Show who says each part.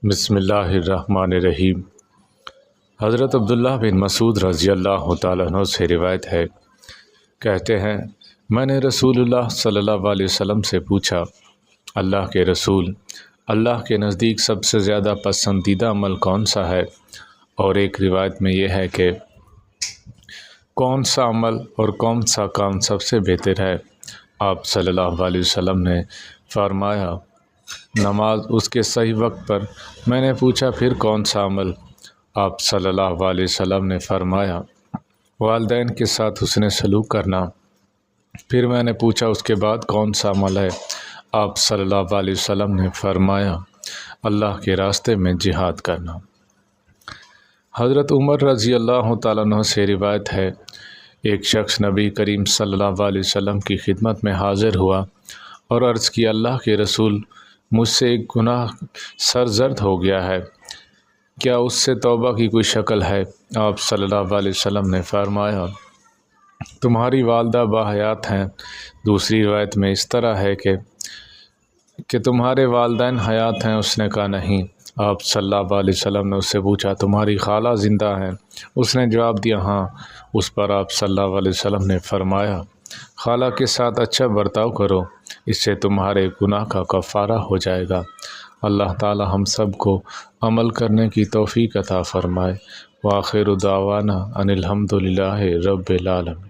Speaker 1: بسم اللہ الرحمن الرحیم۔ حضرت عبداللہ بن مسعود رضی اللہ تعالیٰ عنہ سے روایت ہے، کہتے ہیں میں نے رسول اللہ صلی اللہ علیہ وسلم سے پوچھا، اللہ کے رسول، اللہ کے نزدیک سب سے زیادہ پسندیدہ عمل کون سا ہے؟ اور ایک روایت میں یہ ہے کہ کون سا عمل اور کون سا کام سب سے بہتر ہے؟ آپ صلی اللہ علیہ وسلم نے فرمایا، نماز اس کے صحیح وقت پر۔ میں نے پوچھا پھر کون سا عمل؟ آپ صلی اللہ علیہ وسلم نے فرمایا، والدین کے ساتھ حسن سلوک کرنا۔ پھر میں نے پوچھا اس کے بعد کون سا عمل ہے؟ آپ صلی اللہ علیہ وسلم نے فرمایا، اللہ کے راستے میں جہاد کرنا۔ حضرت عمر رضی اللہ تعالیٰ عنہ سے روایت ہے، ایک شخص نبی کریم صلی اللہ علیہ وسلم کی خدمت میں حاضر ہوا اور عرض کی، اللہ کے رسول، مجھ سے ایک گناہ سرزد ہو گیا ہے، کیا اس سے توبہ کی کوئی شکل ہے؟ آپ صلی اللہ علیہ وسلم نے فرمایا، تمہاری والدہ باحیات ہیں۔ دوسری روایت میں اس طرح ہے کہ تمہارے والدین حیات ہیں؟ اس نے کہا نہیں۔ آپ صلی اللہ علیہ وسلم نے اس سے پوچھا، تمہاری خالہ زندہ ہیں؟ اس نے جواب دیا ہاں۔ اس پر آپ صلی اللہ علیہ وسلم نے فرمایا، خالہ کے ساتھ اچھا برتاؤ کرو، اس سے تمہارے گناہ کا کفارہ ہو جائے گا۔ اللہ تعالی ہم سب کو عمل کرنے کی توفیق عطا فرمائے۔ وآخر دعوانا ان الحمد للہ رب العالمین۔